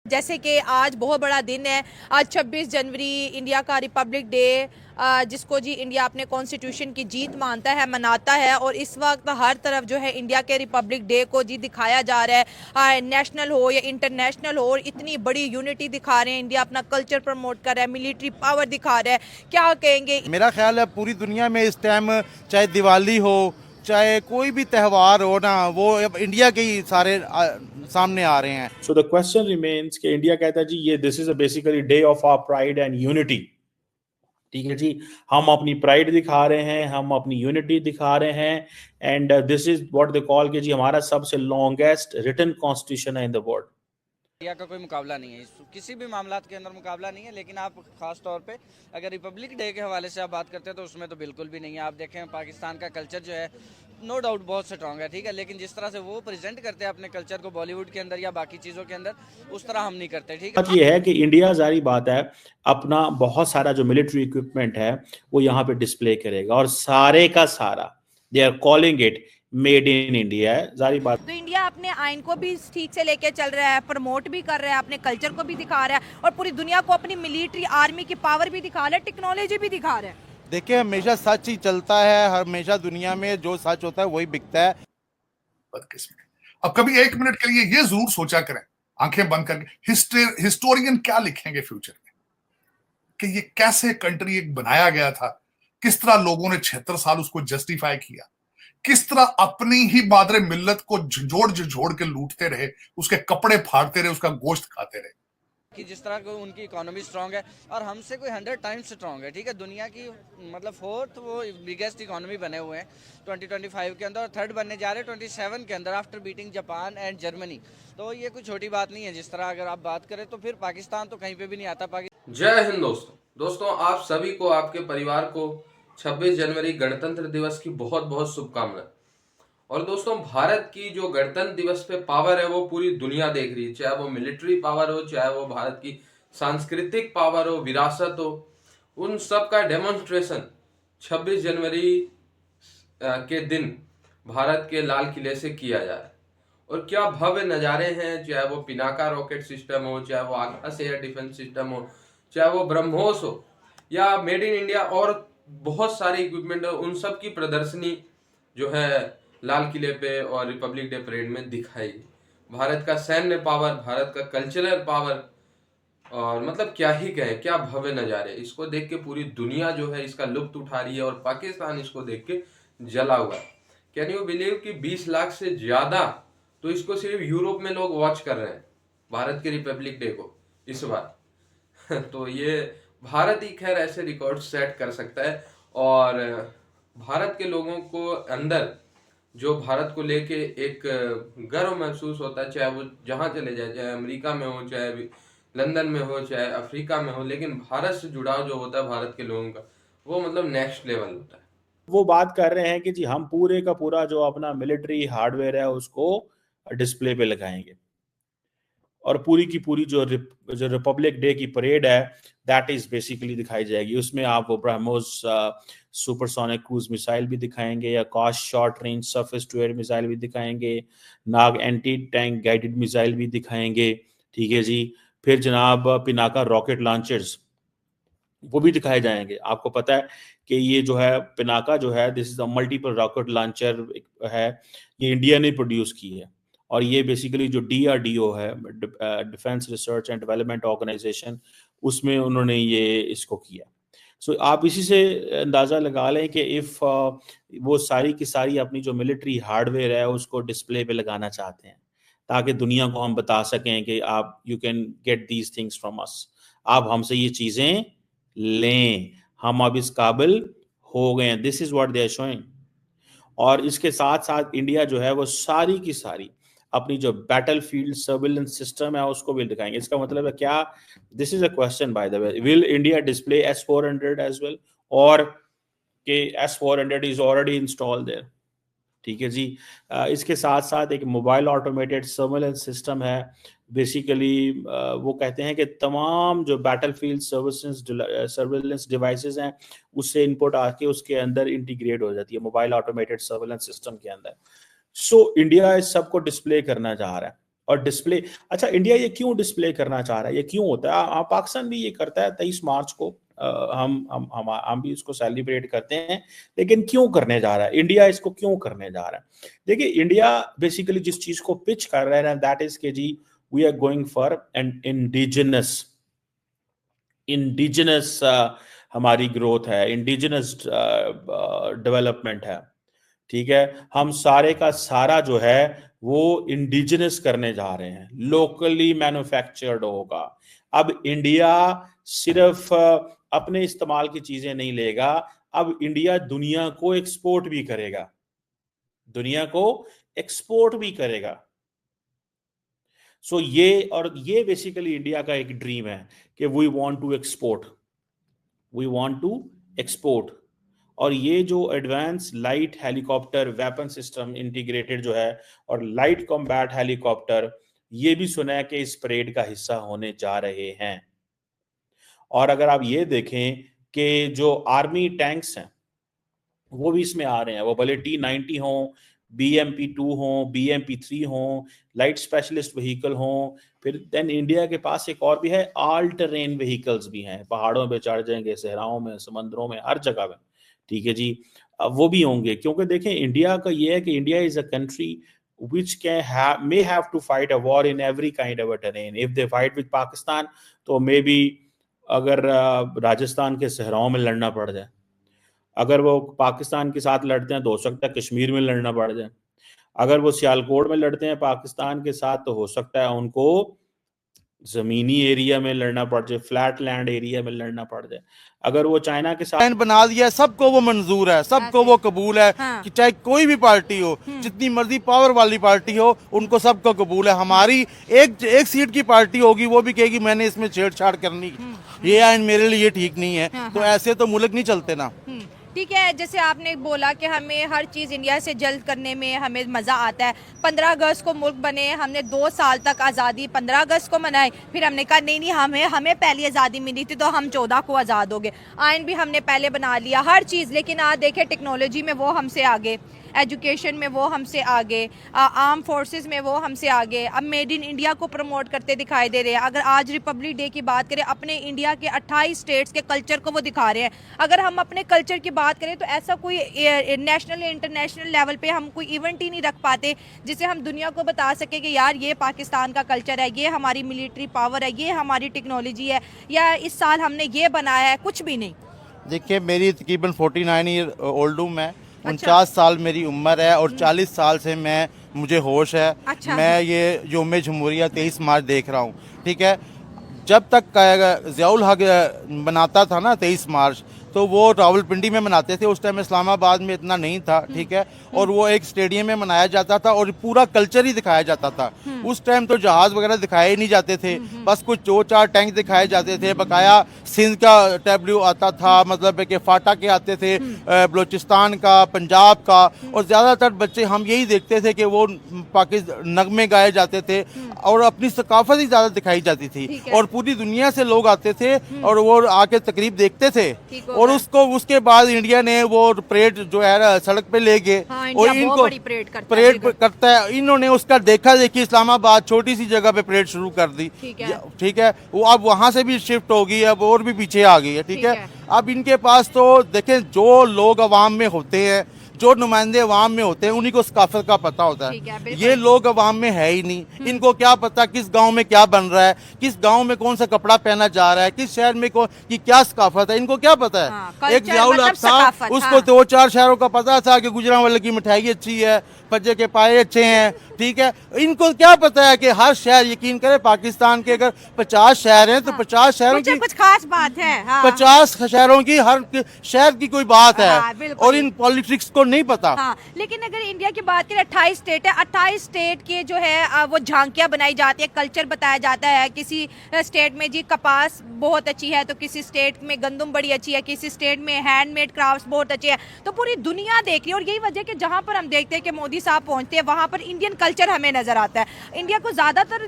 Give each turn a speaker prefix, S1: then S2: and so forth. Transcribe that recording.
S1: जैसे कि आज बहुत बड़ा दिन है। आज 26 जनवरी इंडिया का रिपब्लिक डे, जिसको जी इंडिया अपने कॉन्स्टिट्यूशन की जीत मानता है, मनाता है। और इस वक्त हर तरफ जो है इंडिया के रिपब्लिक डे को जी दिखाया जा रहा है, नेशनल हो या इंटरनेशनल हो, और इतनी बड़ी यूनिटी दिखा रहे हैं। इंडिया अपना कल्चर प्रमोट कर रहा है, मिलिट्री पावर दिखा रहा है। क्या कहेंगे?
S2: मेरा ख्याल है पूरी दुनिया में इस टाइम चाहे दिवाली हो चाहे कोई भी त्यौहार हो ना, वो अब इंडिया के ही सारे सामने आ रहे हैं।
S3: सो द क्वेश्चन रिमेन्स कि इंडिया कहता है जी ये this is basically day of our pride and unity. ठीक है जी, हम अपनी प्राइड दिखा रहे हैं, हम अपनी यूनिटी दिखा रहे हैं, and this is what they call कि जी हमारा सबसे लॉन्गेस्ट रिटन कॉन्स्टिट्यूशन है इन द वर्ल्ड।
S4: इंडिया का कोई मुकाबला नहीं है, किसी भी मामलात के अंदर मुकाबला नहीं है। लेकिन आप खास तौर पे अगर रिपब्लिक डे के हवाले से आप बात करते हैं तो उसमें तो बिल्कुल भी नहीं है। आप देखें पाकिस्तान का कल्चर जो है नो डाउट बहुत स्ट्रांग है, ठीक है, लेकिन जिस तरह से वो प्रेजेंट करते हैं अपने कल्चर को बॉलीवुड के अंदर या बाकी चीज़ों के अंदर, उस तरह हम नहीं करते। ठीक है,
S3: बात ये है कि इंडिया जारी बात है अपना बहुत सारा जो मिलिट्री इक्विपमेंट है वो यहाँ पे डिस्प्ले करेगा, और सारे का सारा they are calling it made in India है, जारी बात।
S1: तो इंडिया अपने आइन को भी ठीक से लेके चल रहा है, प्रमोट भी कर रहा है, अपने कल्चर को भी दिखा रहा है, और पूरी दुनिया को अपनी मिलिट्री आर्मी की पावर भी दिखा रहा है, टेक्नोलॉजी भी दिखा रहा है।
S2: देखिए, हमेशा सच ही चलता है, हमेशा दुनिया में जो सच होता है वही बिकता है।
S5: बदकिस्मत। अब कभी एक मिनट के लिए ये जरूर सोचा करें, आंखें बंद करके, हिस्टोरियन क्या लिखेंगे फ्यूचर में कि ये कैसे कंट्री एक बनाया गया था, किस तरह लोगों ने 76 साल उसको जस्टिफाई किया, किस तरह अपनी ही मादरे मिल्लत को झोड़ के लूटते रहे, उसके कपड़े फाड़ते रहे, उसका गोश्त खाते रहे।
S4: कि जिस तरह को उनकी इकोनॉमी स्ट्रांग है और हमसे कोई 100 टाइम्स स्ट्रांग है। ठीक है, दुनिया की मतलब फोर्थ वो बिगेस्ट इकोनॉमी बने हुए हैं 2025 के अंदर, और थर्ड बनने जा रहे हैं 27 के अंदर after beating Japan and Germany. तो ये कोई छोटी बात नहीं है। जिस तरह अगर आप बात करें तो फिर पाकिस्तान तो कहीं पे भी नहीं आता। पाकिस्तान।
S6: जय हिंद दोस्तों आप सभी को, आपके परिवार को 26 जनवरी गणतंत्र दिवस की बहुत बहुत शुभकामनाएं। और दोस्तों, भारत की जो गणतंत्र दिवस पे पावर है वो पूरी दुनिया देख रही है, चाहे वो मिलिट्री पावर हो, चाहे वो भारत की सांस्कृतिक पावर हो, विरासत हो, उन सब का डेमोन्स्ट्रेशन 26 जनवरी के दिन भारत के लाल किले से किया जा रहा है। और क्या भव्य नज़ारे हैं, चाहे वो पिनाका रॉकेट सिस्टम हो, चाहे वो आकाश एयर डिफेंस सिस्टम हो, चाहे वो ब्रह्मोस हो, या मेड इन इंडिया और बहुत सारे इक्विपमेंट हो, उन सब की प्रदर्शनी जो है लाल किले पे और रिपब्लिक डे परेड में दिखाई। भारत का सैन्य पावर, भारत का कल्चरल पावर, और मतलब क्या ही कहें, क्या भव्य नज़ारे। इसको देख के पूरी दुनिया जो है इसका लुत्फ उठा रही है, और पाकिस्तान इसको देख के जला हुआ है। कैन यू बिलीव कि 20 लाख से ज़्यादा तो इसको सिर्फ यूरोप में लोग वॉच कर रहे हैं, भारत के रिपब्लिक डे को इस बार। तो ये भारत ही खैर ऐसे रिकॉर्ड सेट कर सकता है, और भारत के लोगों को अंदर जो भारत को लेके एक गर्व महसूस होता है, चाहे वो जहाँ चले जाए, चाहे अमेरिका में हो, चाहे लंदन में हो, चाहे अफ्रीका में हो, लेकिन भारत से जुड़ाव जो होता है भारत के लोगों का, वो मतलब नेक्स्ट लेवल होता है।
S3: वो बात कर रहे हैं कि जी हम पूरे का पूरा जो अपना मिलिट्री हार्डवेयर है उसको डिस्प्ले पे लगाएंगे, और पूरी की पूरी जो रिपब्लिक डे की परेड है दैट इज बेसिकली दिखाई जाएगी। उसमें आप वो ब्रह्मोस सुपरसोनिक क्रूज मिसाइल भी दिखाएंगे, या cost short range surface to air missile भी दिखाएंगे, Nag anti tank guided missile भी दिखाएंगे। ठीक है जी, फिर जनाब पिनाका रॉकेट लॉन्चर्स वो भी दिखाए जाएंगे। आपको पता है कि ये जो है पिनाका जो है this is a multiple rocket launcher है, ये इंडिया ने प्रोड्यूस की है, और ये बेसिकली जो DRDO है, defence research and development organisation, उसमें उन्होंने ये इसको किया। सो आप इसी से अंदाज़ा लगा लें कि इफ़ वो सारी की सारी अपनी जो मिलिट्री हार्डवेयर है उसको डिस्प्ले पे लगाना चाहते हैं, ताकि दुनिया को हम बता सकें कि आप you can get these things from us, आप हमसे ये चीज़ें लें, हम अब इस काबिल हो गए हैं। This is what they are showing. और इसके साथ साथ इंडिया जो है वो सारी की सारी अपनी जो बैटलफील्ड सर्विलेंस सिस्टम है उसको भी दिखाएंगे। इसका मतलब है क्या? This is a question by the way, will India display S-400 as well, और के S-400 is already installed there. ठीक है जी। इसके साथ साथ एक मोबाइल ऑटोमेटेड सर्विलेंस सिस्टम है। बेसिकली वो कहते हैं कि तमाम जो बैटलफील्ड सर्विलेंस डिवाइसेस हैं उससे इनपुट आके उसके अंदर इंटीग्रेट हो जाती है मोबाइल ऑटोमेटेड सर्विलेंस सिस्टम के अंदर। सो इंडिया इस सब को डिस्प्ले करना चाह रहा है, और डिस्प्ले, अच्छा इंडिया ये क्यों डिस्प्ले करना चाह रहा है, ये क्यों होता है? पाकिस्तान भी ये करता है 23 मार्च को, हम भी इसको सेलिब्रेट करते हैं, लेकिन क्यों करने जा रहा है इंडिया, इसको क्यों करने जा रहा है? देखिए इंडिया बेसिकली जिस चीज को पिच कर रहा है, दैट इज के जी we are going for an indigenous हमारी ग्रोथ है, इंडिजिनस डेवलपमेंट है, ठीक है। हम सारे का सारा जो है वो इंडिजिनस करने जा रहे हैं, लोकली मैन्युफैक्चर्ड होगा। अब इंडिया सिर्फ अपने इस्तेमाल की चीजें नहीं लेगा, अब इंडिया दुनिया को एक्सपोर्ट भी करेगा, दुनिया को एक्सपोर्ट भी करेगा। सो ये बेसिकली इंडिया का एक ड्रीम है कि वी वांट टू एक्सपोर्ट। और ये जो advance light helicopter weapon system integrated जो है और लाइट कॉम्बैट हेलीकॉप्टर, ये भी सुना है कि इस परेड का हिस्सा होने जा रहे हैं। और अगर आप ये देखें कि जो आर्मी टैंक्स हैं वो भी इसमें आ रहे हैं, वो भले T-90 हो, BMP-2 हो, BMP-3 हो, लाइट स्पेशलिस्ट व्हीकल हो, फिर देन इंडिया के पास एक और भी है, ऑल टेरेन व्हीकल्स भी हैं, पहाड़ों पे चढ़ जाएंगे, सहराओं में, समंदरों में, हर जगह में, ठीक है जी। वो भी होंगे, क्योंकि देखें इंडिया का ये है कि India is a country which may have to fight a war in every kind of a terrain. If they fight with Pakistan, तो मे बी अगर राजस्थान के सहराओं में लड़ना पड़ जाए, अगर वो पाकिस्तान के साथ लड़ते हैं तो हो सकता है कश्मीर में लड़ना पड़ जाए, अगर वो सियालकोट में लड़ते हैं पाकिस्तान के साथ तो हो सकता है उनको जमीनी एरिया में लड़ना पड़ जाए, फ्लैट लैंड एरिया में लड़ना पड़ जाए। अगर वो चाइना के साथ
S2: बना दिया, सबको वो मंजूर है, सबको वो कबूल है,
S1: हाँ।
S2: कि चाहे कोई भी पार्टी हो, जितनी मर्जी पावर वाली पार्टी हो, उनको सबको कबूल है। हमारी एक सीट की पार्टी होगी वो भी कहेगी मैंने इसमें छेड़छाड़ करनी, ये आइन मेरे लिए ठीक नहीं है, तो ऐसे तो मुल्क नहीं चलते ना।
S1: ठीक है, जैसे आपने बोला कि हमें हर चीज़ इंडिया से जल्द करने में हमें मज़ा आता है। 15 अगस्त को मुल्क बने, हमने 2 साल तक आज़ादी 15 अगस्त को मनाई, फिर हमने कहा नहीं हमें पहली आज़ादी मिली थी तो हम 14 को आज़ाद हो गए, आइन भी हमने पहले बना लिया, हर चीज़। लेकिन आज देखें टेक्नोलॉजी में वो हमसे आगे, एजुकेशन में वो हमसे आगे, आर्म फोर्सेस में वो हमसे आगे, अब मेड इन इंडिया को प्रमोट करते दिखाई दे रहे हैं। अगर आज रिपब्लिक डे की बात करें, अपने इंडिया के 28 स्टेट्स के कल्चर को वो दिखा रहे हैं। अगर हम अपने कल्चर की बात करें तो ऐसा कोई नेशनल या इंटरनेशनल लेवल पे हम कोई इवेंट ही नहीं रख पाते जिसे हम दुनिया को बता सके कि यार ये पाकिस्तान का कल्चर है, ये हमारी मिलिट्री पावर है, ये हमारी टेक्नोलॉजी है, या इस साल हमने ये बनाया है, कुछ भी नहीं।
S2: देखिए मेरी तकरीबन 49 ईयर ओल्ड हूँ मैं, 49 साल मेरी उम्र है और 40 साल से मुझे होश है।
S1: अच्छा।
S2: मैं ये योम जमहूरिया 23 मार्च देख रहा हूँ, ठीक है। जब तक ज़ियाउल हक बनाता था ना 23 मार्च, तो वो रावलपिंडी में मनाते थे, उस टाइम इस्लामाबाद में इतना नहीं था, ठीक है। और वो एक स्टेडियम में मनाया जाता था और पूरा कल्चर ही दिखाया जाता था। उस टाइम तो जहाज वगैरह दिखाए नहीं जाते थे, बस कुछ 2-4 टैंक दिखाए जाते थे, बकाया सिंध का टैब्ल्यू आता था, मतलब कि फाटा के आते थे, बलूचिस्तान का, पंजाब का, और ज़्यादातर बच्चे हम यही देखते थे कि वो पाकिस्तान नगमे गाए जाते थे और अपनी सकाफत ही ज़्यादा दिखाई जाती थी, और पूरी दुनिया से लोग आते थे और वो आके तकरीब देखते थे। और उसके बाद इंडिया ने वो परेड जो है सड़क पे ले गए, और इनको परेड करता है, इन्होंने उसका देखा देखी इस्लामाबाद छोटी सी जगह पे परेड शुरू कर दी, ठीक है। वो अब वहां से भी शिफ्ट होगी, अब और भी पीछे आ गई है, ठीक है। अब इनके पास तो देखें जो लोग अवाम में होते हैं, जो नुमाइंदे अवाम में होते हैं, उन्हीं को सकाफत का पता होता है। ये लोग अवाम में है ही नहीं, इनको क्या पता किस गांव में क्या बन रहा है, किस गांव में कौन सा कपड़ा पहना जा रहा है, किस शहर में की क्या सकाफत है, इनको क्या पता है।
S1: हाँ,
S2: एक ज़ियाउल हक था, उसको 2-4 शहरों का पता था कि गुजरांवाले की मिठाई अच्छी है, पज्जे के पाए अच्छे हैं, ठीक है। इनको क्या पता है कि हर शहर, यकीन करें पाकिस्तान के अगर 50 शहर हैं तो 50 शहरों की
S1: कुछ खास बात है,
S2: 50 शहरों की हर शहर की कोई बात है,
S1: हाँ,
S2: और इन पॉलिटिक्स को नहीं पता।
S1: हाँ, लेकिन अगर इंडिया की बात करें 28 स्टेट है, 28 स्टेट के जो है वो झांकियां बनाई जाती है, कल्चर बताया जाता है। किसी स्टेट में जी कपास बहुत अच्छी है तो किसी स्टेट में गंदम बड़ी अच्छी है, किसी स्टेट में हैंडमेड क्राफ्ट्स बहुत अच्छे हैं, तो पूरी दुनिया देख रही है। और यही वजह कि जहाँ पर हम देखते हैं कि मोदी साहब पहुँचते हैं वहाँ पर इंडियन कल्चर हमें नजर आता है। इंडिया को ज्यादातर